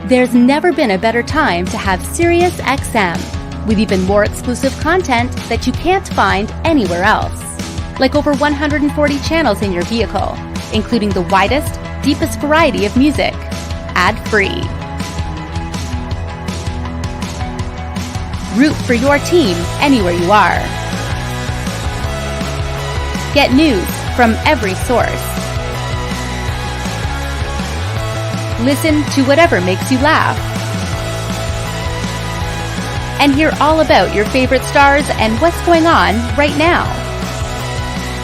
There's never been a better time to have SiriusXM, with even more exclusive content that you can't find anywhere else. Like over 140 channels in your vehicle, including the widest, deepest variety of music, ad-free. Root for your team anywhere you are. Get news from every source. Listen to whatever makes you laugh. And hear all about your favorite stars and what's going on right now.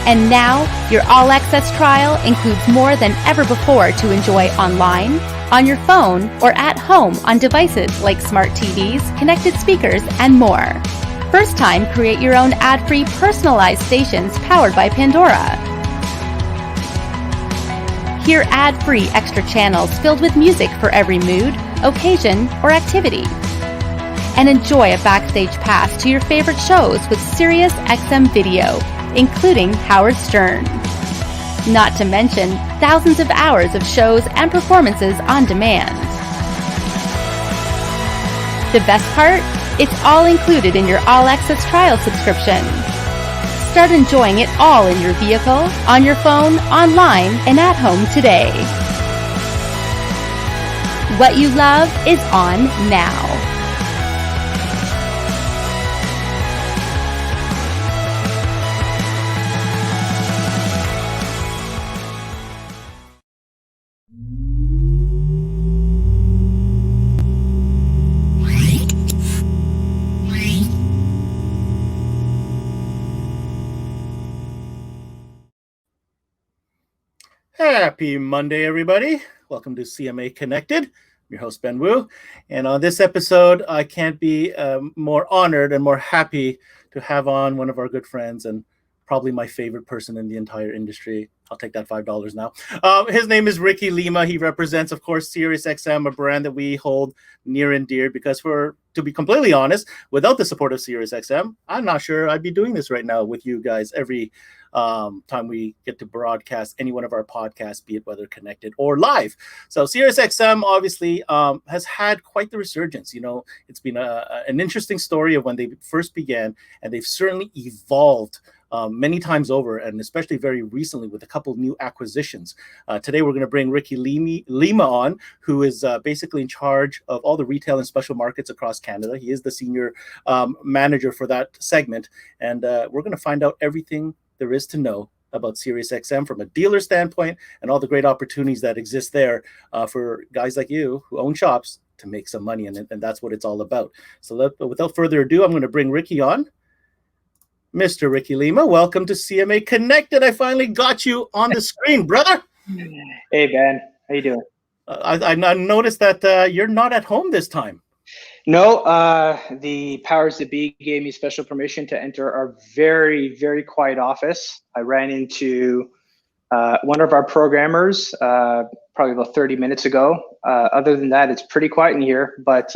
And now, your all-access trial includes more than ever before to enjoy online, on your phone, or at home on devices like smart TVs, connected speakers, and more. First time, create your own ad-free personalized stations powered by Pandora. Hear ad-free extra channels filled with music for every mood, occasion, or activity. And enjoy a backstage pass to your favorite shows with SiriusXM Video, including Howard Stern. Not to mention thousands of hours of shows and performances on demand. The best part? It's all included in your all-access trial subscription. Start enjoying it all in your vehicle, on your phone, online, and at home today. What you love is on now. Happy Monday, everybody. Welcome to CMA Connected. I'm your host, Ben Wu. And on this episode, I can't be more honored and more happy to have on one of our good friends and probably my favorite person in the entire industry. I'll take that $5 now. His name is Ricky Lima. He represents, of course, SiriusXM, a brand that we hold near and dear because to be completely honest, without the support of SiriusXM, I'm not sure I'd be doing this right now with you guys every time we get to broadcast any one of our podcasts, be it whether connected or live. So SiriusXM obviously has had quite the resurgence. You know, it's been an interesting story of when they first began, and they've certainly evolved many times over, and especially very recently with a couple new acquisitions. Today, we're going to bring Ricky Lima on, who is basically in charge of all the retail and special markets across Canada. He is the senior manager for that segment, and we're going to find out everything there is to know about SiriusXM from a dealer standpoint and all the great opportunities that exist there for guys like you who own shops to make some money, and that's what it's all about. So without further ado, I'm going to bring Ricky on. Mr. Ricky Lima, welcome to CMA Connected. I finally got you on the screen, brother. Hey, Ben. How you doing? I noticed that you're not at home this time. No, the powers that be gave me special permission to enter our very, very quiet office. I ran into one of our programmers probably about 30 minutes ago. Other than that, it's pretty quiet in here. But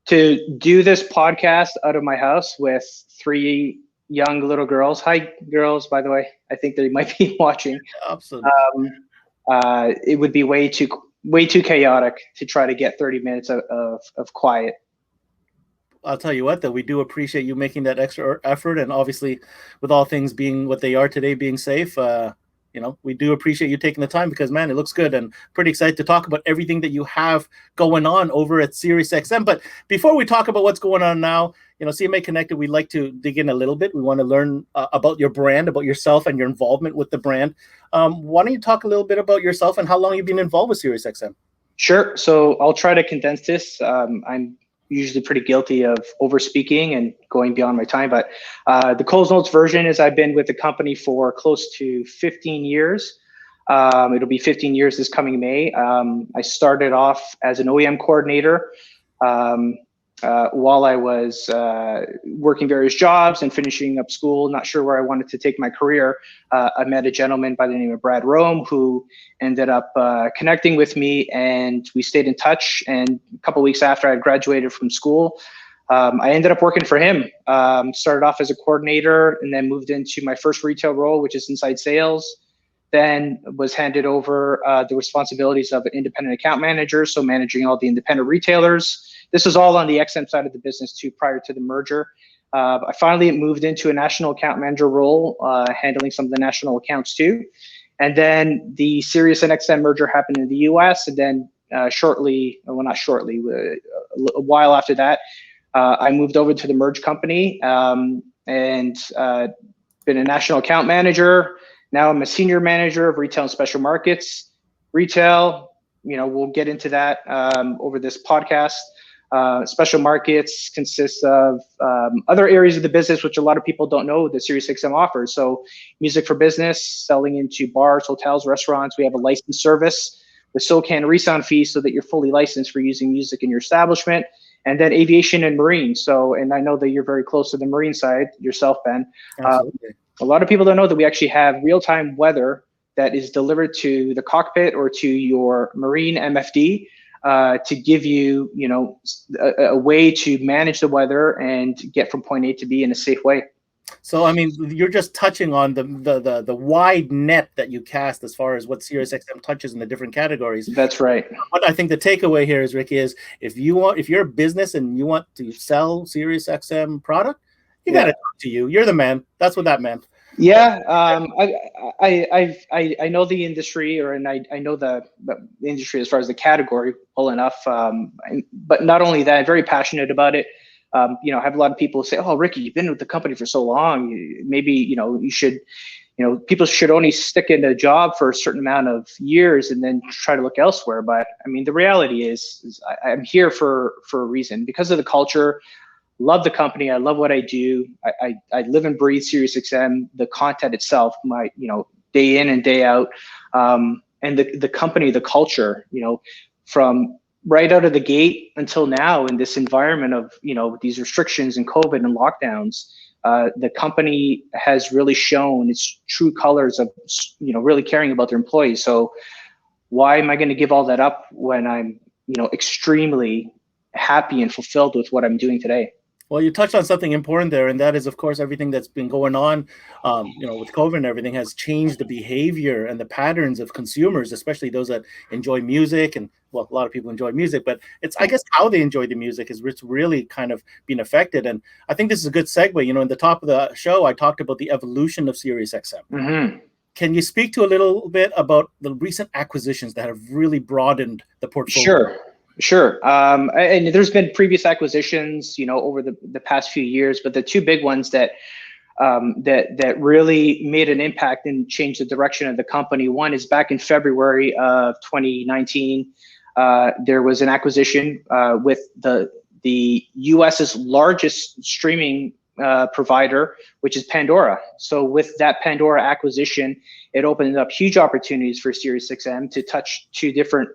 to do this podcast out of my house with 3 young little girls. Hi, girls, by the way. I think they might be watching. Absolutely. It would be way too chaotic to try to get 30 minutes of quiet. I'll tell you what, though, we do appreciate you making that extra effort. And obviously, with all things being what they are today, being safe, we do appreciate you taking the time because, man, it looks good, and pretty excited to talk about everything that you have going on over at SiriusXM. But before we talk about what's going on now, CMA Connected, we'd like to dig in a little bit. We want to learn about your brand, about yourself and your involvement with the brand. Why don't you talk a little bit about yourself and how long you've been involved with SiriusXM? Sure. So I'll try to condense this. I'm usually pretty guilty of over speaking and going beyond my time, but the Coles Notes version is I've been with the company for close to 15 years. It'll be 15 years this coming May. I started off as an OEM coordinator while I was working various jobs and finishing up school, not sure where I wanted to take my career. I met a gentleman by the name of Brad Rome who ended up connecting with me, and we stayed in touch. And a couple of weeks after I graduated from school, I ended up working for him. Started off as a coordinator and then moved into my first retail role, which is inside sales. then was handed over the responsibilities of an independent account manager, so managing all the independent retailers. This was all on the XM side of the business too, prior to the merger. I finally moved into a national account manager role, handling some of the national accounts too. And then the Sirius and XM merger happened in the US. And then a while after that, I moved over to the merged company and been a national account manager. Now I'm a senior manager of retail and special markets. Retail, we'll get into that over this podcast. Special markets consists of other areas of the business, which a lot of people don't know that SiriusXM offers. So music for business, selling into bars, hotels, restaurants. We have a license service with SOCAN resound fees so that you're fully licensed for using music in your establishment. And then aviation and marine. And I know that you're very close to the marine side yourself, Ben. A lot of people don't know that we actually have real-time weather that is delivered to the cockpit or to your marine MFD to give you, a way to manage the weather and get from point A to B in a safe way. So, I mean, you're just touching on the wide net that you cast as far as what SiriusXM touches in the different categories. That's right. What I think the takeaway here is, Ricky, is if you're a business and you want to sell SiriusXM product, you got to talk to you. You're the man. That's what that meant. Yeah, I know the industry, and I know the industry as far as the category well enough. But not only that, I'm very passionate about it. I have a lot of people say, "Oh, Ricky, you've been with the company for so long. Maybe you should, people should only stick in a job for a certain amount of years and then try to look elsewhere." But I mean, the reality is I'm here for a reason, because of the culture. Love the company. I love what I do. I live and breathe SiriusXM, the content itself, my, day in and day out. And the company, the culture, from right out of the gate until now in this environment of, these restrictions and COVID and lockdowns, the company has really shown its true colors of, really caring about their employees. So why am I going to give all that up when I'm, extremely happy and fulfilled with what I'm doing today? Well, you touched on something important there, and that is, of course, everything that's been going on, with COVID and everything has changed the behavior and the patterns of consumers, especially those that enjoy music. And, well, a lot of people enjoy music, but it's, I guess, how they enjoy the music is really kind of been affected. And I think this is a good segue. In the top of the show, I talked about the evolution of SiriusXM. Mm-hmm. Can you speak to a little bit about the recent acquisitions that have really broadened the portfolio? Sure. And there's been previous acquisitions, over the past few years, but the two big ones that really made an impact and changed the direction of the company. One is back in February of 2019. There was an acquisition with the US's largest streaming provider, which is Pandora. So with that Pandora acquisition, it opened up huge opportunities for SiriusXM to touch two different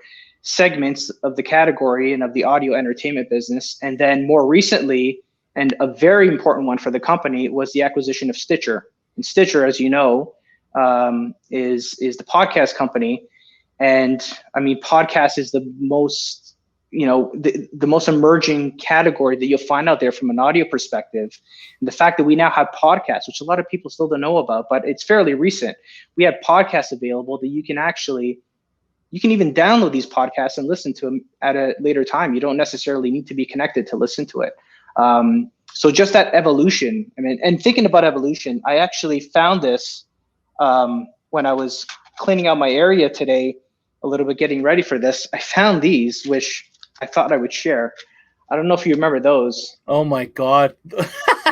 segments of the category and of the audio entertainment business. And then more recently, and a very important one for the company, was the acquisition of Stitcher. And Stitcher, as you know, is the podcast company. And I mean, podcast is the most, the most emerging category that you'll find out there from an audio perspective. And the fact that we now have podcasts, which a lot of people still don't know about, but it's fairly recent. We have podcasts available that you can even download these podcasts and listen to them at a later time. You don't necessarily need to be connected to listen to it. So just that evolution. I mean, and thinking about evolution, I actually found this when I was cleaning out my area today, a little bit getting ready for this. I found these, which I thought I would share. I don't know if you remember those. Oh my God.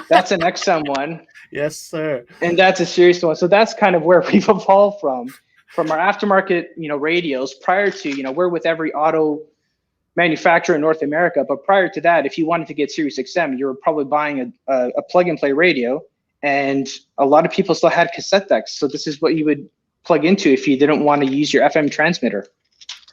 That's an XM one. Yes, sir. And that's a Sirius one. So that's kind of where we've evolved from our aftermarket, radios. Prior to, we're with every auto manufacturer in North America. But prior to that, if you wanted to get SiriusXM, you were probably buying a plug and play radio. And a lot of people still had cassette decks. So this is what you would plug into if you didn't want to use your FM transmitter.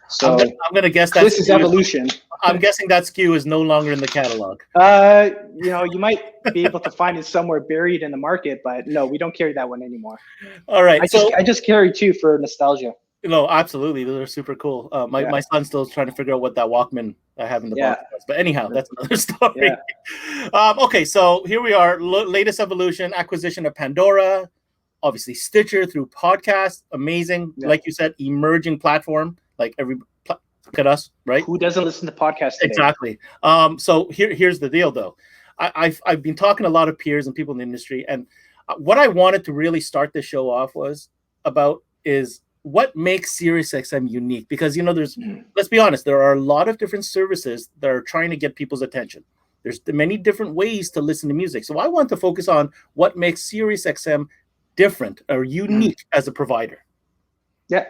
So I'm going to guess that this is evolution. I'm guessing that SKU is no longer in the catalog. You might be able to find it somewhere buried in the market, but no, we don't carry that one anymore. All right. I just carry two for nostalgia. No, absolutely. Those are super cool. My son's still trying to figure out what that Walkman I have in the box was. But anyhow, that's another story. Yeah. Okay, so here we are. Latest evolution, acquisition of Pandora. obviously Stitcher, through podcasts, amazing. Yeah. Like you said, emerging platform, like look at us, right? Who doesn't listen to podcasts today? Exactly. So here's the deal, though. I've been talking to a lot of peers and people in the industry, and what I wanted to really start this show off is what makes SiriusXM unique. Because let's be honest, there are a lot of different services that are trying to get people's attention. There's many different ways to listen to music. So I want to focus on what makes SiriusXM different or unique as a provider. Yeah.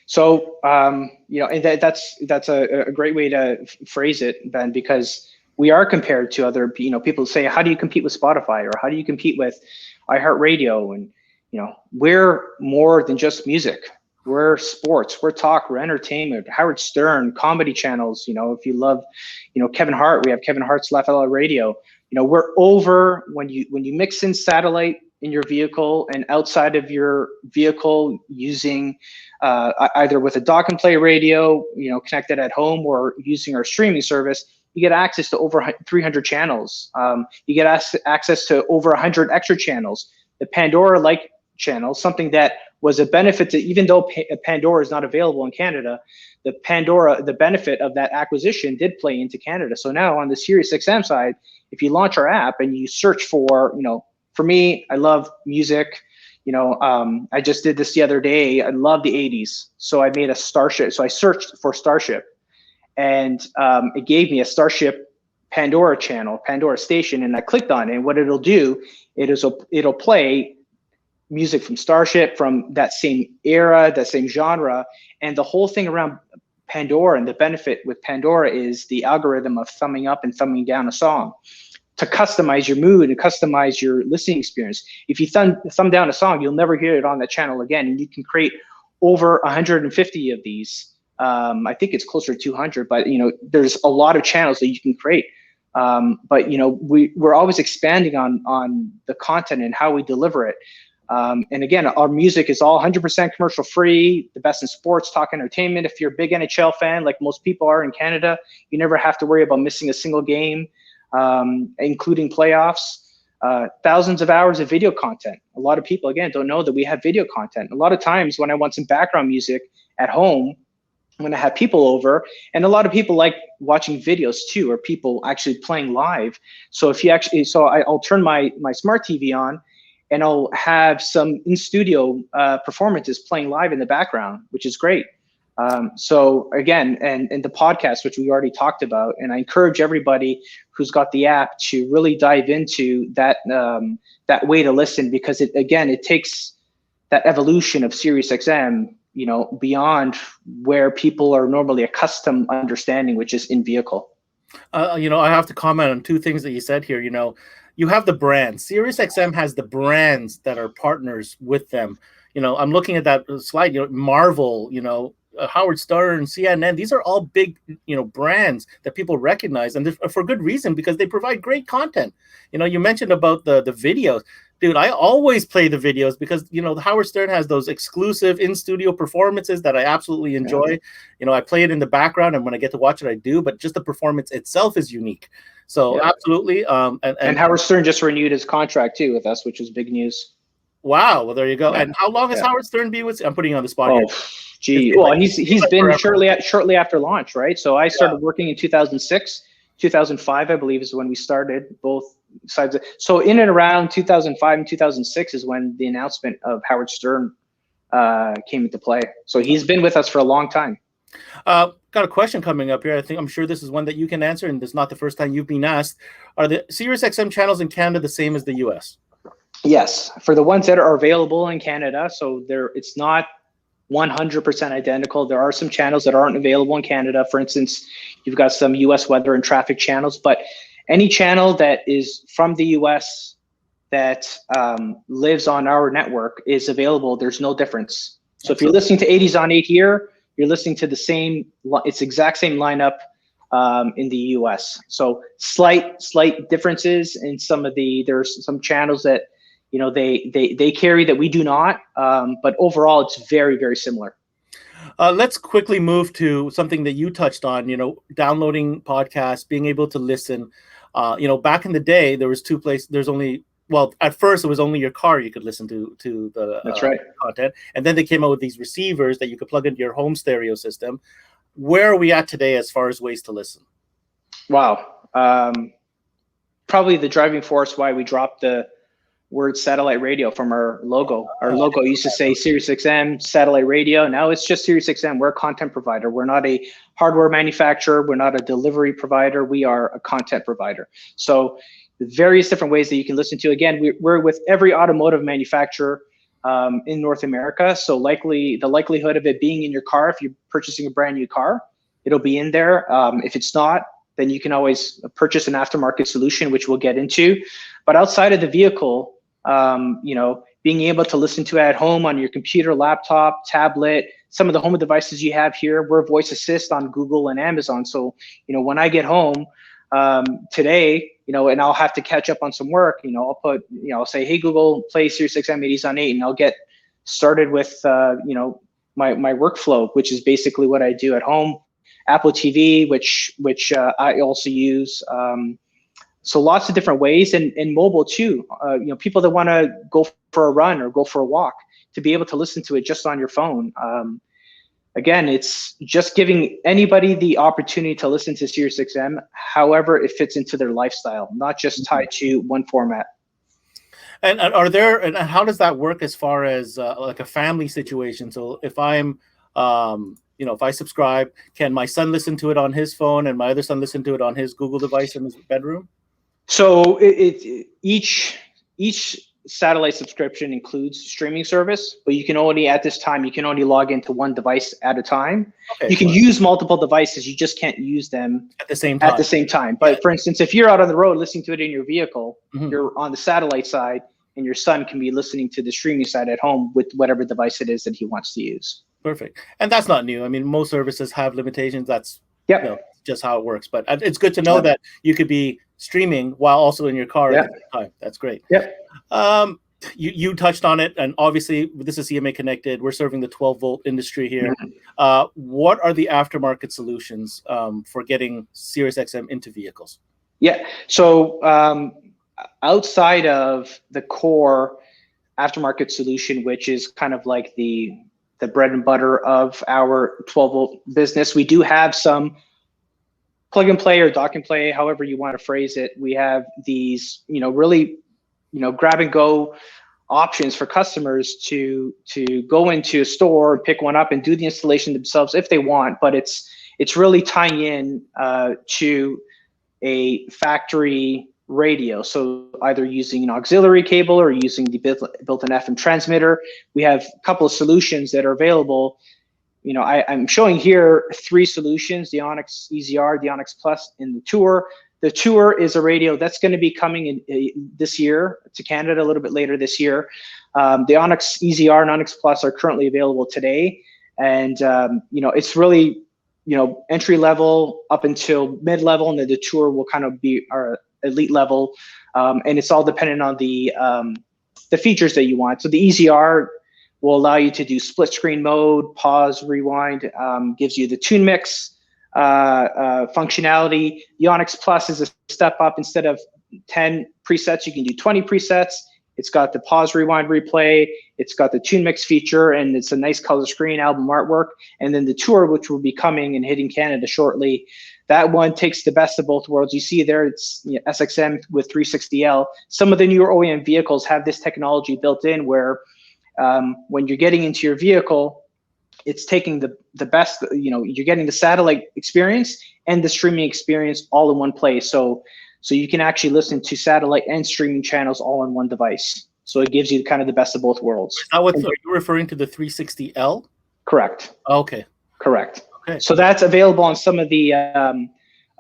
So, and that's a great way to phrase it, Ben, because we are compared to other, people say, how do you compete with Spotify, or how do you compete with iHeartRadio? And, we're more than just music. We're sports, we're talk, we're entertainment, Howard Stern, comedy channels. If you love, Kevin Hart, we have Kevin Hart's Laugh Out Loud Radio. We're over when you mix in satellite in your vehicle and outside of your vehicle using either with a dock and play radio, connected at home, or using our streaming service, you get access to over 300 channels. You get access to over 100 extra channels. The Pandora-like channels, something that was a benefit to, even though Pandora is not available in Canada, the benefit of that acquisition did play into Canada. So now on the SiriusXM side, if you launch our app and you search for, for me, I love music. I just did this the other day. I love the 80s. So I made a Starship. So I searched for Starship, and it gave me a Starship Pandora channel, Pandora station. And I clicked on it. And what it'll do, it'll play music from Starship, from that same era, that same genre. And the whole thing around Pandora, and the benefit with Pandora, is the algorithm of thumbing up and thumbing down a song to customize your mood and customize your listening experience. If you thumb down a song, you'll never hear it on that channel again. And you can create over 150 of these. I think it's closer to 200, but there's a lot of channels that you can create. But we're always expanding on the content and how we deliver it. And again, our music is all 100% commercial free, the best in sports, talk, entertainment. If you're a big NHL fan, like most people are in Canada, you never have to worry about missing a single game, including playoffs. Thousands of hours of video content. A lot of people, again, don't know that we have video content. A lot of times when I want some background music at home, when I have people over, and a lot of people like watching videos too, or people actually playing live. So I'll turn my smart TV on, and I'll have some in-studio performances playing live in the background, which is great. So again, and the podcast, which we already talked about, and I encourage everybody who's got the app to really dive into that way to listen, because it takes that evolution of SiriusXM, beyond where people are normally accustomed understanding, which is in vehicle. I have to comment on two things that you said here. You have the brands. SiriusXM has the brands that are partners with them. I'm looking at that slide. Marvel. Howard Stern, CNN. These are all big, brands that people recognize, and for good reason, because they provide great content. You mentioned about the videos. Dude, I always play the videos because, Howard Stern has those exclusive in-studio performances that I absolutely enjoy. Yeah. I play it in the background, and when I get to watch it, I do, but just the performance itself is unique. So yeah. Absolutely. And Howard Stern just renewed his contract too with us, which is big news. Wow. Well, there you go. Yeah. And how long has Howard Stern been with? I'm putting you on the spot here. Gee. Well, he's been shortly after launch, right? So I started working in 2006, 2005, I believe, is when we started both sides. So in and around 2005 and 2006 is when the announcement of Howard Stern came into play. So he's been with us for a long time. Got a question coming up here. I'm sure this is one that you can answer, and this is not the first time you've been asked. Are the SiriusXM channels in Canada the same as the US? Yes, for the ones that are available in Canada. So it's not 100% identical. There are some channels that aren't available in Canada. For instance, you've got some US weather and traffic channels, but any channel that is from the US that lives on our network is available. There's no difference. So if you're listening to 80s on 8 here, you're listening to it's exact same lineup in the US. So slight differences in there's some channels that, they carry that we do not, but overall it's very, very similar. Let's quickly move to something that you touched on, downloading podcasts, being able to listen. Back in the day, there was two places. There's only well, at first it was only your car you could listen to the That's right. content, and then they came out with these receivers that you could plug into your home stereo system. Where are we at today as far as ways to listen? Wow. Probably the driving force why we dropped the word satellite radio from our logo. Our logo used to say SiriusXM satellite radio. Now it's just SiriusXM. We're a content provider. We're not a hardware manufacturer. We're not a delivery provider. We are a content provider. So the various different ways that you can listen to. Again, we're with every automotive manufacturer in North America. So the likelihood of it being in your car, if you're purchasing a brand new car, it'll be in there. If it's not, then you can always purchase an aftermarket solution, which we'll get into. But outside of the vehicle, being able to listen to it at home on your computer, laptop, tablet, some of the home devices you have here, we're voice assist on Google and Amazon. So, when I get home today, and I'll have to catch up on some work, I'll say, hey, Google, play SiriusXM 80s on 8, and I'll get started with, my workflow, which is basically what I do at home. Apple TV, which I also use. So lots of different ways, and mobile too. People that want to go for a run or go for a walk, to be able to listen to it just on your phone. Again, it's just giving anybody the opportunity to listen to SiriusXM, however it fits into their lifestyle, not just tied to one format. And how does that work as far as like a family situation? So if I'm if I subscribe, can my son listen to it on his phone and my other son listen to it on his Google device in his bedroom? So each satellite subscription includes streaming service, but at this time, you can only log into one device at a time. Okay, you can use multiple devices, you just can't use them at the same time. But for instance, if you're out on the road listening to it in your vehicle, you're on the satellite side, and your son can be listening to the streaming side at home with whatever device it is that he wants to use. Perfect. And that's not new. I mean, most services have limitations. That's just how it works. But it's good to know that you could be streaming while also in your car at the same time. That's great. You touched on it, and obviously this is CMA Connected. We're serving the 12-volt industry here. What are the aftermarket solutions for getting SiriusXM into vehicles? So outside of the core aftermarket solution, which is kind of like the bread and butter of our 12-volt business, we do have some plug and play or dock and play, however you want to phrase it. We have these, really, grab and go options for customers to go into a store and pick one up and do the installation themselves if they want. But it's really tying in to a factory radio. So either using an auxiliary cable or using the built-in FM transmitter. We have a couple of solutions that are available. I'm showing here 3 solutions: the Onyx EZR, the Onyx Plus, and the Tour. The Tour is a radio that's going to be coming in this year to Canada a little bit later this year. The Onyx EZR and Onyx Plus are currently available today, and it's really entry level up until mid level, and then the Tour will kind of be our elite level, and it's all dependent on the features that you want. So the EZR will allow you to do split screen mode, pause, rewind, gives you the tune mix functionality. The Onyx Plus is a step up. Instead of 10 presets, you can do 20 presets. It's got the pause, rewind, replay. It's got the tune mix feature, and it's a nice color screen album artwork. And then the Tour, which will be coming and hitting Canada shortly, that one takes the best of both worlds. You see there, it's SXM with 360L. Some of the newer OEM vehicles have this technology built in where when you're getting into your vehicle, it's taking the best, you're getting the satellite experience and the streaming experience all in one place. So you can actually listen to satellite and streaming channels all on one device. So it gives you kind of the best of both worlds. Are you referring to the 360L? Correct. Okay. Correct. Okay. So that's available on some of the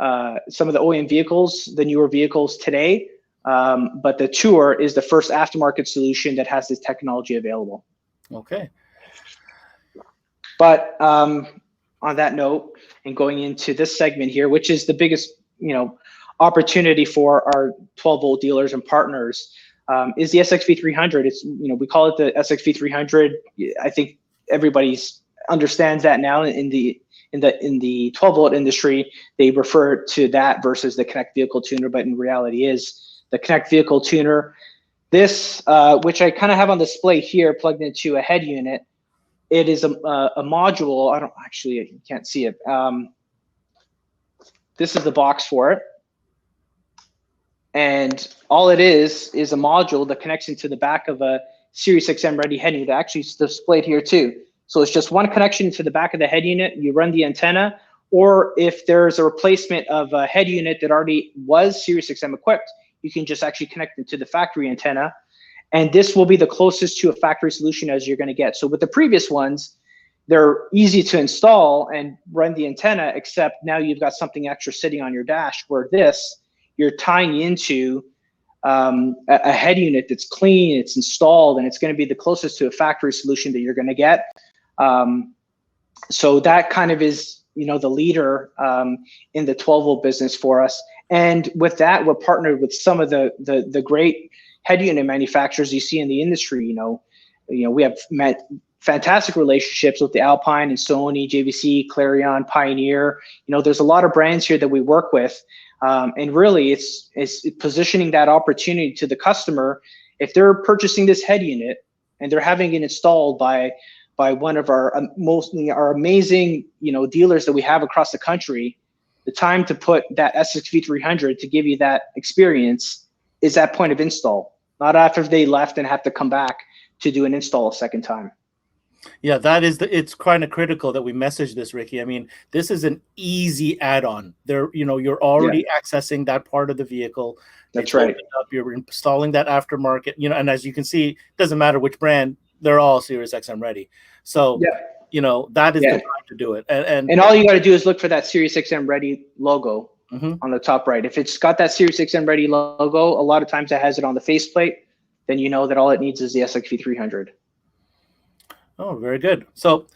OEM vehicles, the newer vehicles today. But the Tour is the first aftermarket solution that has this technology available. Okay. But on that note, and going into this segment here, which is the biggest, opportunity for our 12-volt dealers and partners, is the SXV300. It's, we call it the SXV300. I think everybody's understands that now in the 12-volt industry. They refer to that versus the Connect Vehicle Tuner, but in reality is the Connect Vehicle Tuner This, which I kind of have on display here, plugged into a head unit. It is a module. I don't actually, you can't see it. This is the box for it. And all it is a module that connects into the back of a SiriusXM ready head unit. Actually, it's displayed here too. So it's just one connection to the back of the head unit. You run the antenna, or if there's a replacement of a head unit that already was SiriusXM equipped, you can just actually connect it to the factory antenna. And this will be the closest to a factory solution as you're going to get. So with the previous ones, they're easy to install and run the antenna, except now you've got something extra sitting on your dash, where this, you're tying into a head unit that's clean, it's installed, and it's going to be the closest to a factory solution that you're going to get. So that kind of is, the leader in the 12-volt business for us. And with that, we're partnered with some of the great head unit manufacturers you see in the industry. We have met fantastic relationships with the Alpine and Sony, JVC, Clarion, Pioneer. There's a lot of brands here that we work with. And really, it's positioning that opportunity to the customer. If they're purchasing this head unit and they're having it installed by one of our amazing dealers that we have across the country, the time to put that SXV300 to give you that experience is at point of install, not after they left and have to come back to do an install a second time. Yeah, it's kind of critical that we message this, Ricky. I mean, this is an easy add-on. You're already accessing that part of the vehicle. That's right. You're installing that aftermarket, and as you can see, it doesn't matter which brand, they're all SiriusXM ready. So, that is the time to do it. And all you got to do is look for that SiriusXM ready logo on the top right. If it's got that SiriusXM ready logo, a lot of times it has it on the faceplate, then you know that all it needs is the SXV300. Oh, very good. So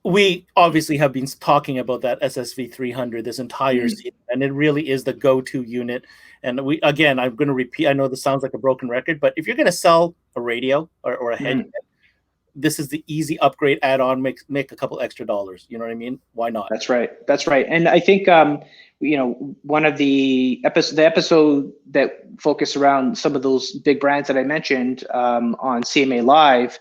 we obviously have been talking about that SSV300 this entire season, and it really is the go-to unit. And I'm going to repeat, I know this sounds like a broken record, but if you're going to sell a radio or a head unit, this is the easy upgrade add-on, make a couple extra dollars. You know what I mean? Why not? That's right. And I think, one of the episode that focused around some of those big brands that I mentioned on CMA Live,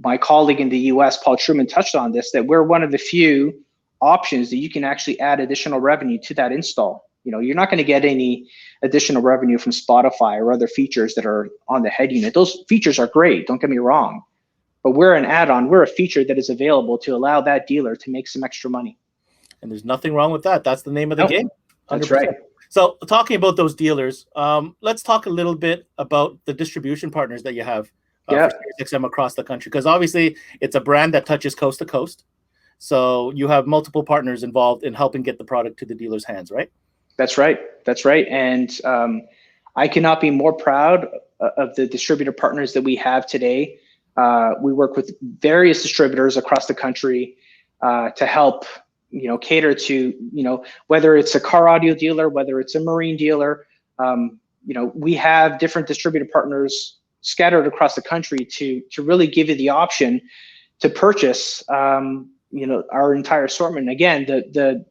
my colleague in the US, Paul Truman, touched on this, that we're one of the few options that you can actually add additional revenue to that install. You're not going to get any additional revenue from Spotify or other features that are on the head unit. Those features are great, don't get me wrong, but we're an add-on. We're a feature that is available to allow that dealer to make some extra money. And there's nothing wrong with that. That's the name of the game. 100%. That's right. So talking about those dealers, let's talk a little bit about the distribution partners that you have. For SiriusXM across the country, because obviously it's a brand that touches coast to coast. So you have multiple partners involved in helping get the product to the dealer's hands, right? That's right. And I cannot be more proud of the distributor partners that we have today. We work with various distributors across the country to help, cater to, whether it's a car audio dealer, whether it's a marine dealer, we have different distributor partners scattered across the country to really give you the option to purchase, our entire assortment. Again, the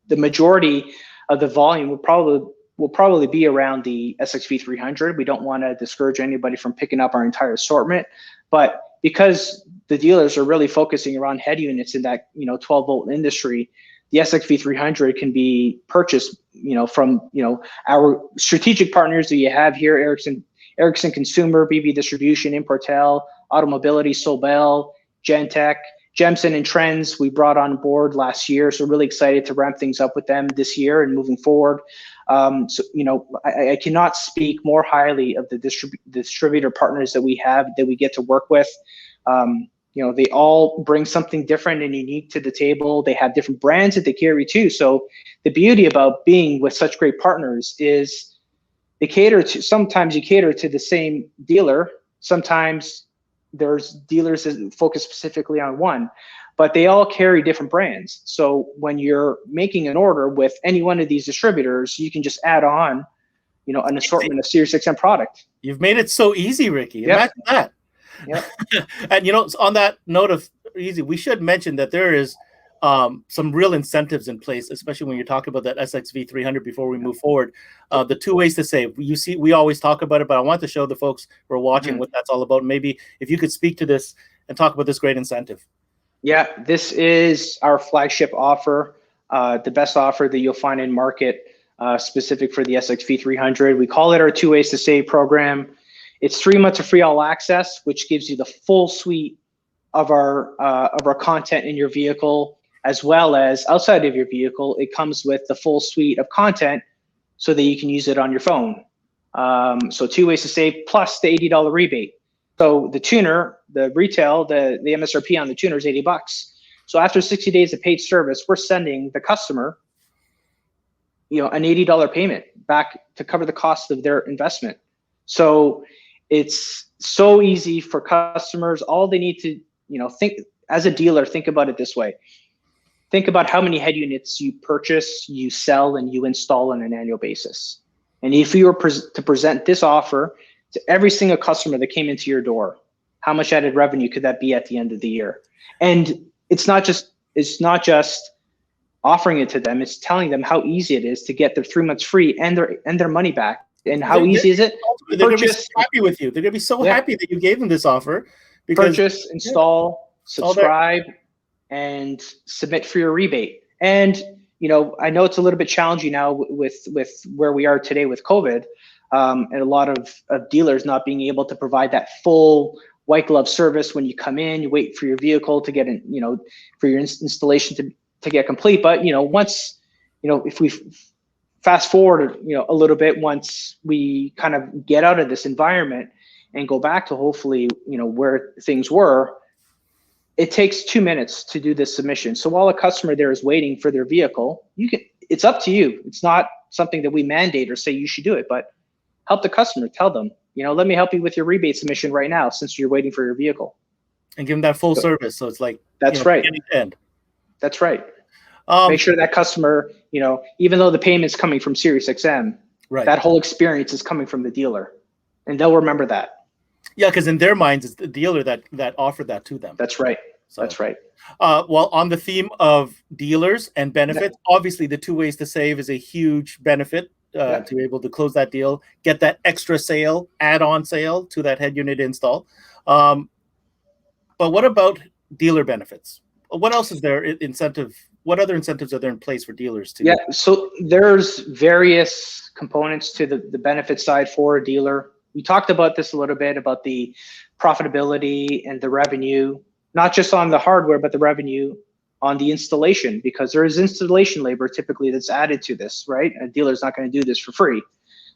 majority of the volume will probably be around the SXV300. We don't want to discourage anybody from picking up our entire assortment, but because the dealers are really focusing around head units in that 12-volt industry, the SXV300 can be purchased, from our strategic partners that you have here: Ericsson Consumer, BB Distribution, Importel, Automobility, Sobel, Gentech, Jemson and Trends we brought on board last year. So really excited to ramp things up with them this year and moving forward. I cannot speak more highly of the distributor partners that we have, that we get to work with. They all bring something different and unique to the table. They have different brands that they carry too. So the beauty about being with such great partners is sometimes you cater to the same dealer. Sometimes there's dealers that focus specifically on one, but they all carry different brands. So when you're making an order with any one of these distributors, you can just add on, an assortment of SiriusXM product. You've made it so easy, Ricky. Imagine that. Yep. And on that note of easy, we should mention that there is some real incentives in place, especially when you're talking about that SXV 300 before we move forward. The 2 ways to save. You see, we always talk about it, but I want to show the folks who are watching what that's all about. Maybe if you could speak to this and talk about this great incentive. Yeah, this is our flagship offer, the best offer that you'll find in market, specific for the SXV 300. We call it our 2 ways to save program. It's 3 months of free all access, which gives you the full suite of our content in your vehicle, as well as outside of your vehicle. It comes with the full suite of content so that you can use it on your phone. So 2 ways to save plus the $80 rebate. So the tuner, the retail, the MSRP on the tuner is $80. So after 60 days of paid service, we're sending the customer, an $80 payment back to cover the cost of their investment. So it's so easy for customers. All they need to, think as a dealer, think about it this way. Think about how many head units you purchase, you sell, and you install on an annual basis. And if you were to present this offer to every single customer that came into your door, how much added revenue could that be at the end of the year? And it's not just offering it to them, it's telling them how easy it is to get their 3 months free and their money back. And how easy is it? They're going to be so happy with you. They're going to be so happy that you gave them this offer. Because, purchase, install, subscribe, and submit for your rebate. And I know it's a little bit challenging now with where we are today with COVID, and a lot of dealers not being able to provide that full white glove service when you come in. You wait for your vehicle to get in, for your installation to get complete. But once, if we fast forward, a little bit, once we kind of get out of this environment and go back to hopefully, where things were, it takes 2 minutes to do this submission. So while a customer there is waiting for their vehicle, it's up to you. It's not something that we mandate or say you should do it, but help the customer, tell them, let me help you with your rebate submission right now, since you're waiting for your vehicle. And give them that full service. So it's like, that's right. End. That's right. Make sure that customer, even though the payment's coming from SiriusXM, that whole experience is coming from the dealer, and they'll remember that. Yeah, because in their minds, it's the dealer that offered that to them. That's right. So, that's right. Well, on the theme of dealers and benefits, obviously the 2 ways to save is a huge benefit to be able to close that deal, get that extra sale, add-on sale to that head unit install. But what about dealer benefits? What else is there incentive? What other incentives are there in place for dealers too? Yeah, so there's various components to the benefit side for a dealer. We talked about this a little bit about the profitability and the revenue, not just on the hardware, but the revenue on the installation, because there is installation labor typically that's added to this, right? A dealer's not going to do this for free.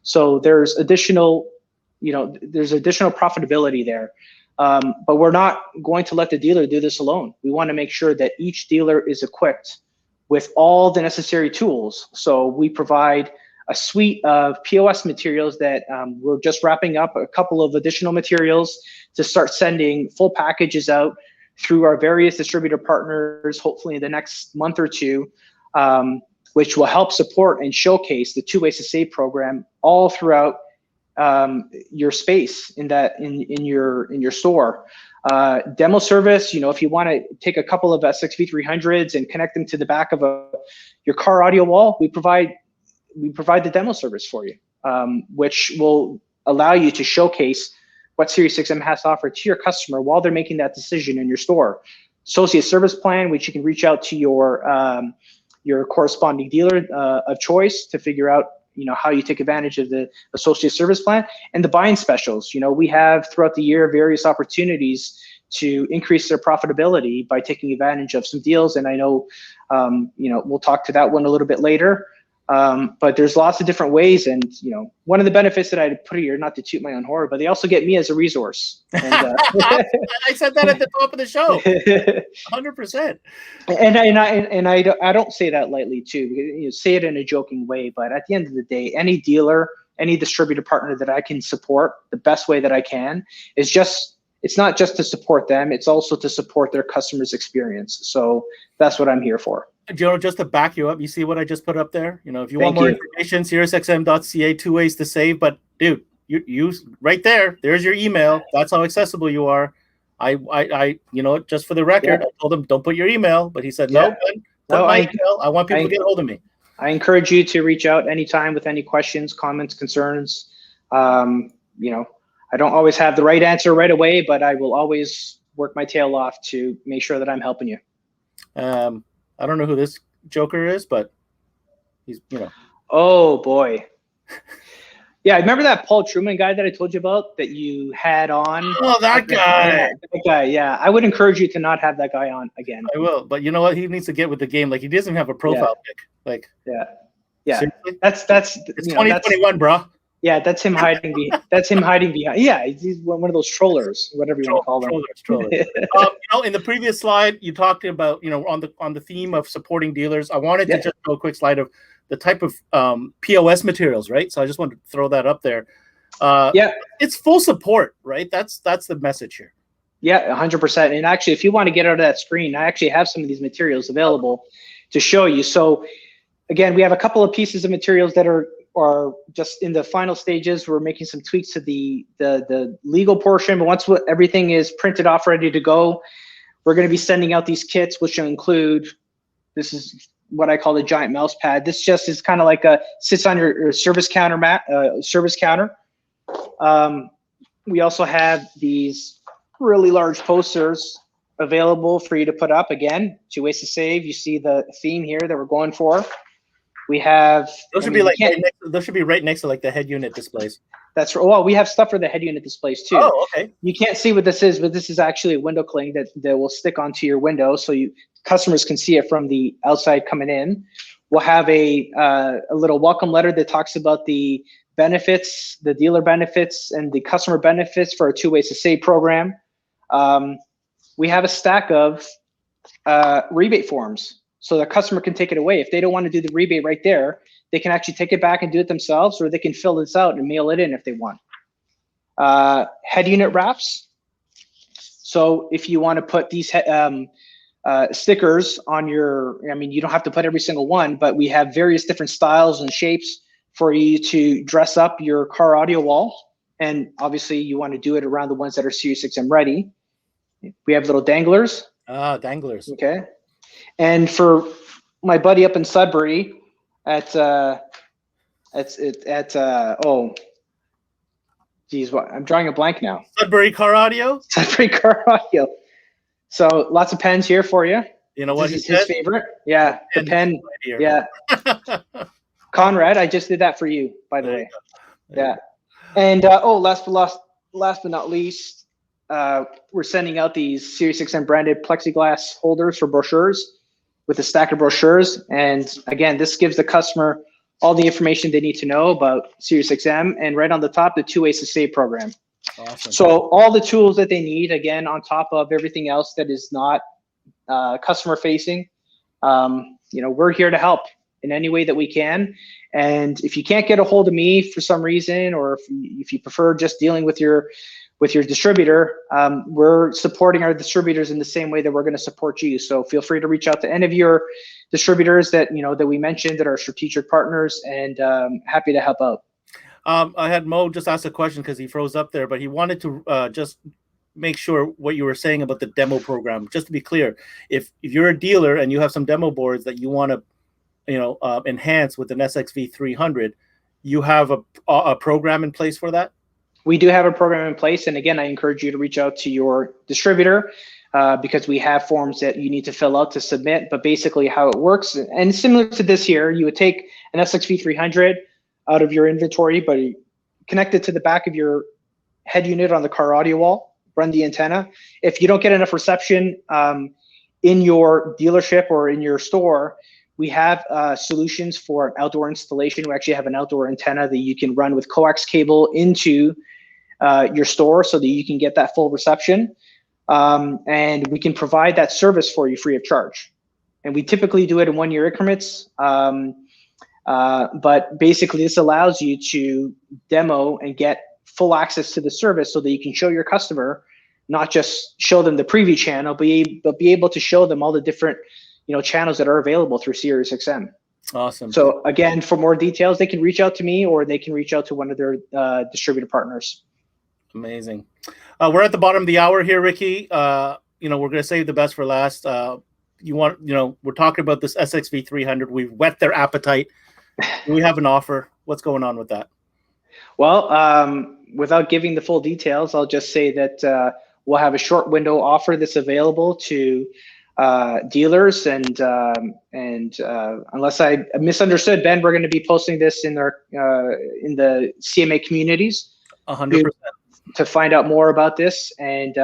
So there's additional, there's additional profitability there. But we're not going to let the dealer do this alone. We want to make sure that each dealer is equipped with all the necessary tools. So we provide a suite of POS materials that we're just wrapping up, a couple of additional materials to start sending full packages out through our various distributor partners, hopefully in the next month or two, which will help support and showcase the 2 ways to save program all throughout your space in your store. Demo service, if you want to take a couple of SXV 300s and connect them to the back of your car audio wall, we provide the demo service for you, which will allow you to showcase what SiriusXM has to offer to your customer while they're making that decision in your store. Associate service plan, which you can reach out to your corresponding dealer of choice to figure out how you take advantage of the associate service plan, and the buying specials. We have throughout the year various opportunities to increase their profitability by taking advantage of some deals. And I know, we'll talk to that one a little bit later. But there's lots of different ways. And, one of the benefits that I put here, not to toot my own horn, but they also get me as a resource. And, I said that at the top of the show, 100%. And I don't say that lightly too, because you say it in a joking way, but at the end of the day, any dealer, any distributor partner that I can support the best way that I can is it's not just to support them, it's also to support their customers' experience. So that's what I'm here for. Joe, just to back you up, you see what I just put up there? If you want more information, SiriusXM.ca, 2 ways to save. But dude, you right there, there's your email. That's how accessible you are. I just for the record, I told him don't put your email, but he said no. Put my email. I want people to get a hold of me. I encourage you to reach out anytime with any questions, comments, concerns. I don't always have the right answer right away, but I will always work my tail off to make sure that I'm helping you. I don't know who this joker is, but he's, Oh boy. Yeah, remember that Paul Truman guy that I told you about that you had on? Oh, that guy. Yeah, that guy. Yeah, I would encourage you to not have that guy on again. I will, but you know what? He needs to get with the game. Like, he doesn't have a profile pic. Like, yeah. Seriously? That's it's 2021, bro. Yeah, that's him hiding behind. That's him hiding behind. Yeah, he's one of those trollers, whatever you want to call them. Trollers. In the previous slide, you talked about, on the theme of supporting dealers. I wanted to just show a quick slide of the type of POS materials, right? So I just wanted to throw that up there. It's full support, right? That's the message here. Yeah, 100%. And actually, if you want to get out of that screen, I actually have some of these materials available to show you. So again, we have a couple of pieces of materials that are just in the final stages. We're making some tweaks to the legal portion, but once everything is printed off, ready to go, we're going to be sending out these kits, which will include, this is what I call the giant mouse pad. This just is kind of like sits on your service counter service counter. We also have these really large posters available for you to put up. Again, 2 ways to save. You see the theme here that we're going for. We have those should be right next to like the head unit displays. That's right. Well, we have stuff for the head unit displays too. Oh, okay. You can't see what this is, but this is actually a window cling that will stick onto your window, so customers can see it from the outside coming in. We'll have a little welcome letter that talks about the benefits, the dealer benefits, and the customer benefits for our 2 ways to save program. We have a stack of rebate forms, so the customer can take it away. If they don't want to do the rebate right there, they can actually take it back and do it themselves, or they can fill this out and mail it in if they want. Head unit wraps. So if you want to put these stickers on you don't have to put every single one, but we have various different styles and shapes for you to dress up your car audio wall. And obviously you want to do it around the ones that are SiriusXM ready. We have little danglers. Danglers. Okay. And for my buddy up in Sudbury I'm drawing a blank now. Sudbury Car Audio? Sudbury Car Audio. So lots of pens here for you. You know what? This is his favorite. Yeah, the pen. Right, yeah. Conrad, I just did that for you, by the way. Yeah. And last but not least, we're sending out these SiriusXM branded plexiglass holders for brochures with a stack of brochures. And again, this gives the customer all the information they need to know about SiriusXM, and right on the top, the 2 ways to save program. Awesome. So all the tools that they need, again, on top of everything else that is not customer facing, we're here to help in any way that we can. And if you can't get a hold of me for some reason, or if you prefer just dealing with your distributor, we're supporting our distributors in the same way that we're going to support you. So feel free to reach out to any of your distributors that we mentioned that are strategic partners, and happy to help out. I had Mo just ask a question because he froze up there, but he wanted to just make sure what you were saying about the demo program. Just to be clear, if you're a dealer and you have some demo boards that you want to enhance with an SXV 300, you have a program in place for that? We do have a program in place. And again, I encourage you to reach out to your distributor because we have forms that you need to fill out to submit. But basically how it works, and similar to this here, you would take an SXV 300 out of your inventory, but connect it to the back of your head unit on the car audio wall, run the antenna. If you don't get enough reception in your dealership or in your store, we have solutions for an outdoor installation. We actually have an outdoor antenna that you can run with coax cable into your store so that you can get that full reception. And we can provide that service for you free of charge. And we typically do it in 1 year increments. But basically this allows you to demo and get full access to the service so that you can show your customer, not just show them the preview channel, but be able to show them all the different channels that are available through SiriusXM. Awesome. So again, for more details, they can reach out to me or they can reach out to one of their distributor partners. Amazing. We're at the bottom of the hour here, Ricky. We're going to save the best for last. We're talking about this SXV 300. We've whet their appetite. Do we have an offer? What's going on with that? Well, without giving the full details, I'll just say that we'll have a short window offer that's available to dealers, and unless I misunderstood, Ben, we're going to be posting this in the CMA communities. 100%. To find out more about this, and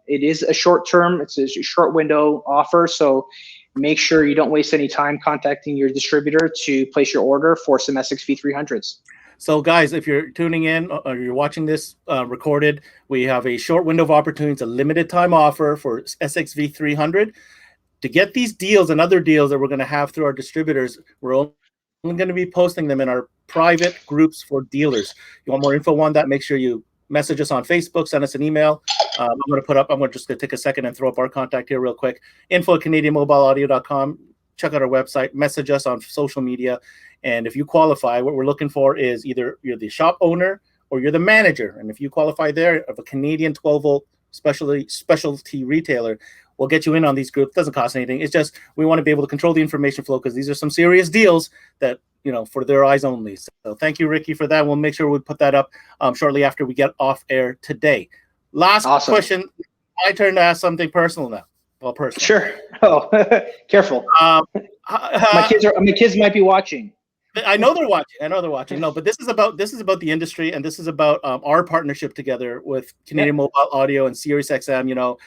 it is a short term. It's a short window offer, so make sure you don't waste any time contacting your distributor to place your order for some SXV 300s. So, guys, if you're tuning in or you're watching this recorded, we have a short window of opportunity. It's a limited time offer for SXV 300. To get these deals and other deals that we're going to have through our distributors, we're only going to be posting them in our private groups for dealers. You want more info on that? Make sure you message us on Facebook, send us an email. I'm just going to take a second and throw up our contact here real quick. info@canadianmobileaudio.com. Check out our website, message us on social media. And if you qualify, what we're looking for is either you're the shop owner or you're the manager. And if you qualify there of a Canadian 12-volt specialty retailer, we'll get you in on these groups. Doesn't cost anything. It's just we want to be able to control the information flow because these are some serious deals that, for their eyes only. So thank you, Ricky, for that. We'll make sure we put that up shortly after we get off air today. Last question. My turn to ask something personal now. Well, personal. Sure. Oh, careful. My kids might be watching. I know they're watching. No, but this is about the industry, and this is about our partnership together with Canadian Mobile Audio and SiriusXM.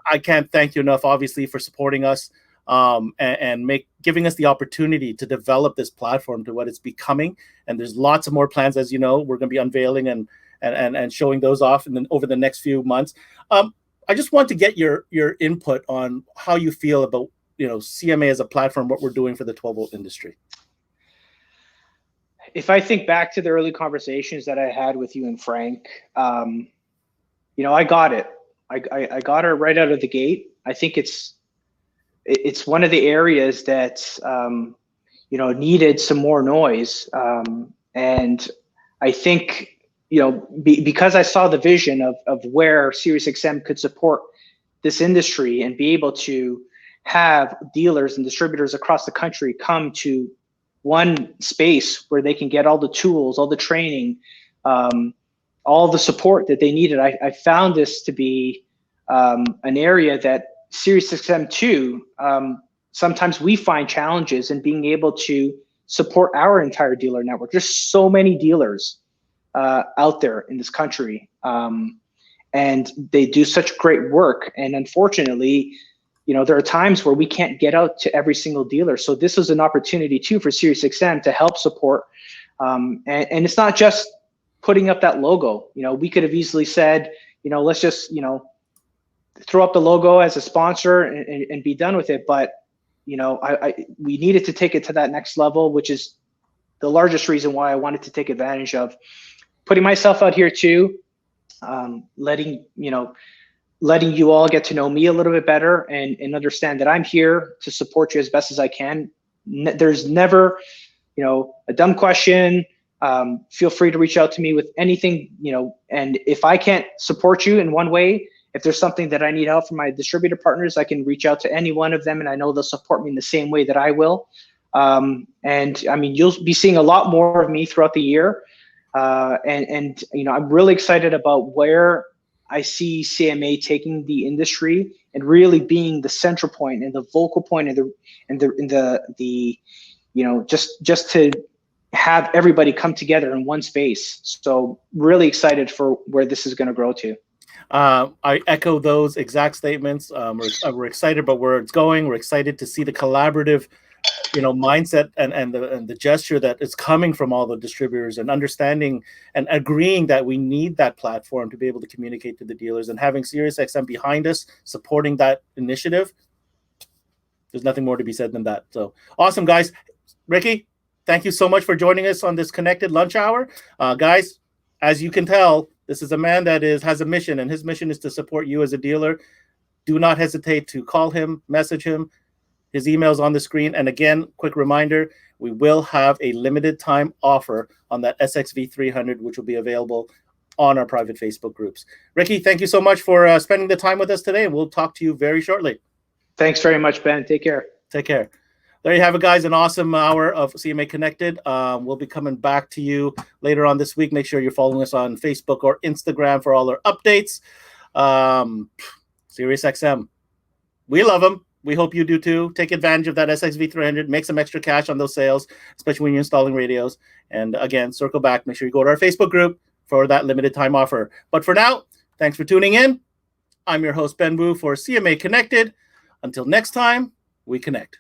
I can't thank you enough, obviously, for supporting us and giving us the opportunity to develop this platform to what it's becoming. And there's lots of more plans, as you know, we're going to be unveiling and showing those off over the next few months. I just want to get your input on how you feel about CMA as a platform, what we're doing for the 12-volt industry. If I think back to the early conversations that I had with you and Frank, I got it. I got it right out of the gate. I think it's one of the areas that needed some more noise, and I think because I saw the vision of where SiriusXM could support this industry and be able to have dealers and distributors across the country come to one space where they can get all the tools, all the training, all the support that they needed. I found this to be an area that SiriusXM too, sometimes we find challenges in being able to support our entire dealer network. There's so many dealers out there in this country, and they do such great work. And unfortunately, there are times where we can't get out to every single dealer. So this is an opportunity too for SiriusXM to help support. And it's not just putting up that logo. We could have easily said, let's just, throw up the logo as a sponsor and be done with it. But, we needed to take it to that next level, which is the largest reason why I wanted to take advantage of putting myself out here too, letting you all get to know me a little bit better and understand that I'm here to support you as best as I can. There's never, a dumb question. Feel free to reach out to me with anything, and if I can't support you in one way, if there's something that I need help from my distributor partners, I can reach out to any one of them, and I know they'll support me in the same way that I will. And I mean, you'll be seeing a lot more of me throughout the year. And I'm really excited about where I see CMA taking the industry and really being the central point and the vocal point just to have everybody come together in one space. So really excited for where this is going to grow to. I echo those exact statements. We're excited about where it's going. We're excited to see the collaborative mindset and the gesture that is coming from all the distributors, and understanding and agreeing that we need that platform to be able to communicate to the dealers, and having SiriusXM behind us supporting that initiative. There's nothing more to be said than that. So awesome, guys. Ricky, thank you so much for joining us on this Connected Lunch Hour. Guys, as you can tell, this is a man that has a mission, and his mission is to support you as a dealer. Do not hesitate to call him, message him. His email's on the screen. And again, quick reminder, we will have a limited time offer on that SXV 300, which will be available on our private Facebook groups. Ricky, thank you so much for spending the time with us today, and we'll talk to you very shortly. Thanks very much, Ben. Take care. Take care. There you have it, guys. An awesome hour of CMA Connected. We'll be coming back to you later on this week. Make sure you're following us on Facebook or Instagram for all our updates. SiriusXM. We love them. We hope you do too. Take advantage of that SXV300. Make some extra cash on those sales, especially when you're installing radios. And again, circle back. Make sure you go to our Facebook group for that limited time offer. But for now, thanks for tuning in. I'm your host, Ben Wu, for CMA Connected. Until next time, we connect.